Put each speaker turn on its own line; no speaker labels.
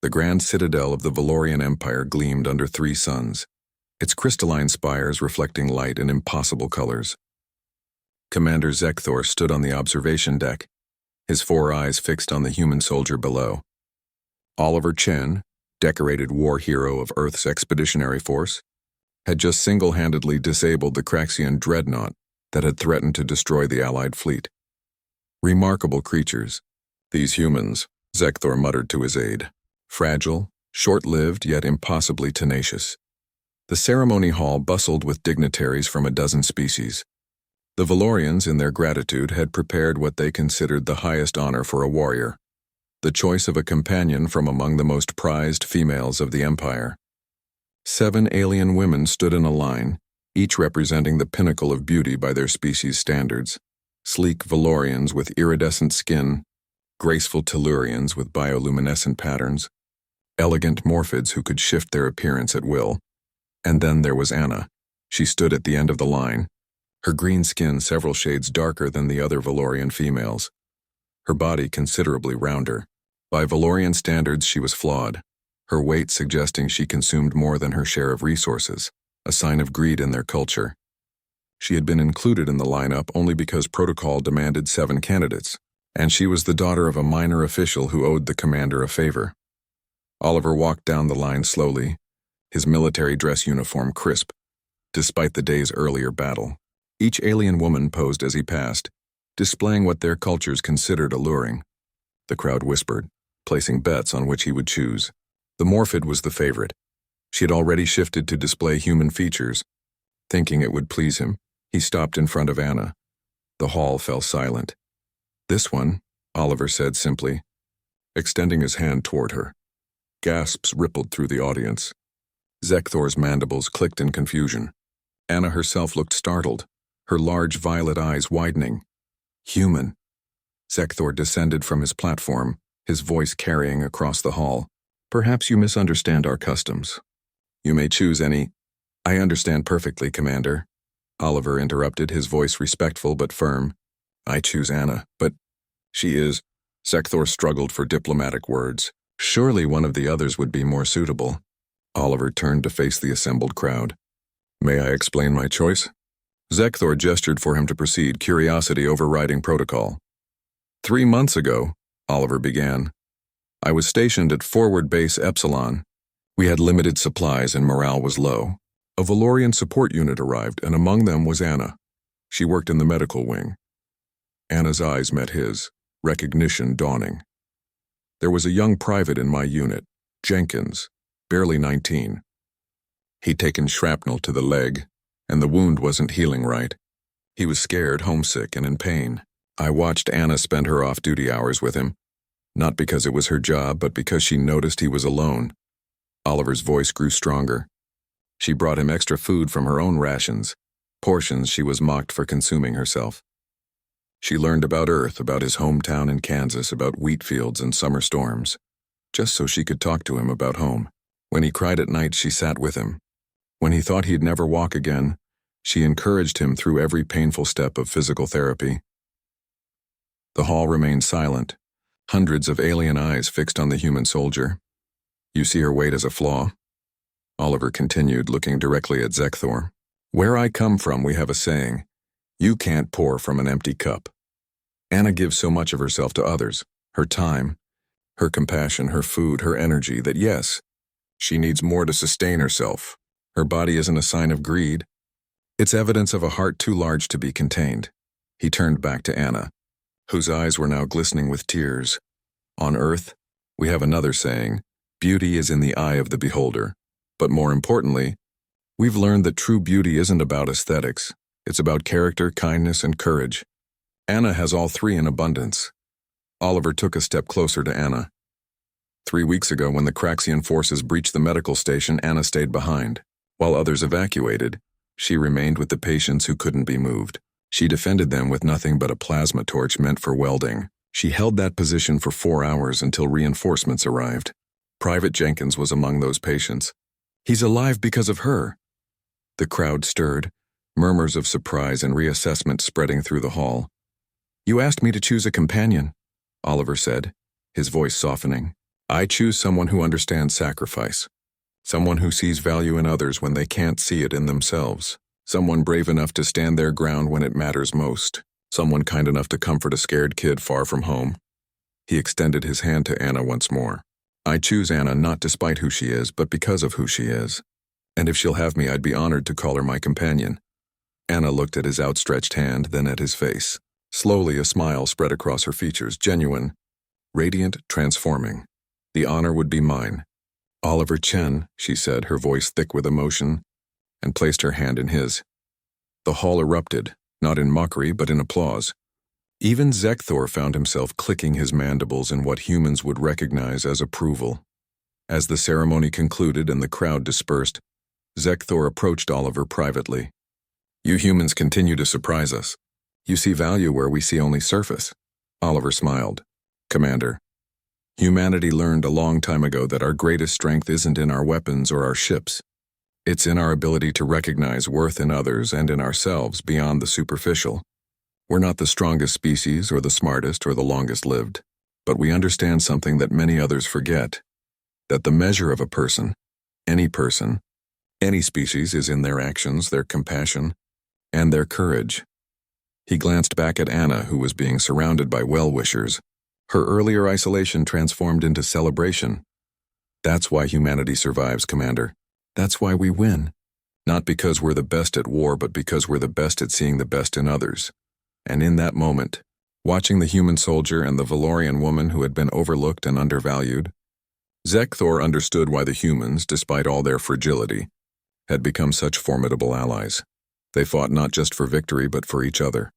The grand citadel of the Valorian Empire gleamed under three suns, its crystalline spires reflecting light in impossible colors. Commander Zekthor stood on the observation deck, his four eyes fixed on the human soldier below. Oliver Chen, decorated war hero of Earth's Expeditionary Force, had just single-handedly disabled the Craxian dreadnought that had threatened to destroy the Allied fleet. Remarkable creatures, these humans, Zekthor muttered to his aide. Fragile, short-lived, yet impossibly tenacious. The ceremony hall bustled with dignitaries from a dozen species. The Valorians, in their gratitude, had prepared what they considered the highest honor for a warrior, the choice of a companion from among the most prized females of the Empire. 7 alien women stood in a line, each representing the pinnacle of beauty by their species' standards. Sleek Valorians with iridescent skin, graceful Tellurians with bioluminescent patterns, elegant Morphids who could shift their appearance at will. And then there was Anna. She stood at the end of the line, her green skin several shades darker than the other Valorian females, her body considerably rounder. By Valorian standards, she was flawed, her weight suggesting she consumed more than her share of resources, a sign of greed in their culture. She had been included in the lineup only because protocol demanded 7 candidates, and she was the daughter of a minor official who owed the commander a favor. Oliver walked down the line slowly, his military dress uniform crisp, despite the day's earlier battle. Each alien woman posed as he passed, displaying what their cultures considered alluring. The crowd whispered, placing bets on which he would choose. The Morphid was the favorite. She had already shifted to display human features. Thinking it would please him, he stopped in front of Anna. The hall fell silent. "This one," Oliver said simply, extending his hand toward her. Gasps rippled through the audience. Zekthor's mandibles clicked in confusion. Anna herself looked startled, her large violet eyes widening. "Human." Zekthor descended from his platform, his voice carrying across the hall. "Perhaps you misunderstand our customs. You may choose any—" "I understand perfectly, Commander," Oliver interrupted, his voice respectful but firm. "I choose Anna, but she is—" Zekthor struggled for diplomatic words. Surely one of the others would be more suitable. Oliver turned to face the assembled crowd. "May I explain my choice?" Zekthor gestured for him to proceed, curiosity overriding protocol. 3 months ago, Oliver began, I was stationed at Forward Base Epsilon. We had limited supplies and morale was low. A Valorian support unit arrived, and among them was Anna. She worked in the medical wing. Anna's eyes met his, recognition dawning. There was a young private in my unit, Jenkins, barely 19. He'd taken shrapnel to the leg, and the wound wasn't healing right. He was scared, homesick, and in pain. I watched Anna spend her off-duty hours with him, not because it was her job, but because she noticed he was alone. Oliver's voice grew stronger. She brought him extra food from her own rations, portions she was mocked for consuming herself. She learned about Earth, about his hometown in Kansas, about wheat fields and summer storms, just so she could talk to him about home. When he cried at night, she sat with him. When he thought he'd never walk again, she encouraged him through every painful step of physical therapy. The hall remained silent, hundreds of alien eyes fixed on the human soldier. "You see her weight as a flaw?" Oliver continued, looking directly at Zekthor. "Where I come from, we have a saying, you can't pour from an empty cup. Anna gives so much of herself to others, her time, her compassion, her food, her energy, that yes, she needs more to sustain herself. Her body isn't a sign of greed. It's evidence of a heart too large to be contained." He turned back to Anna, whose eyes were now glistening with tears. "On Earth, we have another saying, beauty is in the eye of the beholder. But more importantly, we've learned that true beauty isn't about aesthetics. It's about character, kindness, and courage. Anna has all three in abundance." Oliver took a step closer to Anna. 3 weeks ago, when the Craxian forces breached the medical station, Anna stayed behind. While others evacuated, she remained with the patients who couldn't be moved. She defended them with nothing but a plasma torch meant for welding. She held that position for 4 hours until reinforcements arrived. Private Jenkins was among those patients. "He's alive because of her." The crowd stirred, murmurs of surprise and reassessment spreading through the hall. "You asked me to choose a companion," Oliver said, his voice softening. I choose someone who understands sacrifice. Someone who sees value in others when they can't see it in themselves. Someone brave enough to stand their ground when it matters most. Someone kind enough to comfort a scared kid far from home. He extended his hand to Anna once more. I choose Anna not despite who she is, but because of who she is. And if she'll have me, I'd be honored to call her my companion. Anna looked at his outstretched hand, then at his face. Slowly, a smile spread across her features, genuine, radiant, transforming. The honor would be mine. Oliver Chen, she said, her voice thick with emotion, and placed her hand in his. The hall erupted, not in mockery, but in applause. Even Zekthor found himself clicking his mandibles in what humans would recognize as approval. As the ceremony concluded and the crowd dispersed, Zekthor approached Oliver privately. You humans continue to surprise us. You see value where we see only surface. Oliver smiled. Commander, humanity learned a long time ago that our greatest strength isn't in our weapons or our ships. It's in our ability to recognize worth in others and in ourselves beyond the superficial. We're not the strongest species or the smartest or the longest lived, but we understand something that many others forget, that the measure of a person, any species is in their actions, their compassion, and their courage. He glanced back at Anna, who was being surrounded by well-wishers. Her earlier isolation transformed into celebration. That's why humanity survives, Commander. That's why we win. Not because we're the best at war, but because we're the best at seeing the best in others. And in that moment, watching the human soldier and the Valorian woman who had been overlooked and undervalued, Zekthor understood why the humans, despite all their fragility, had become such formidable allies. They fought not just for victory, but for each other.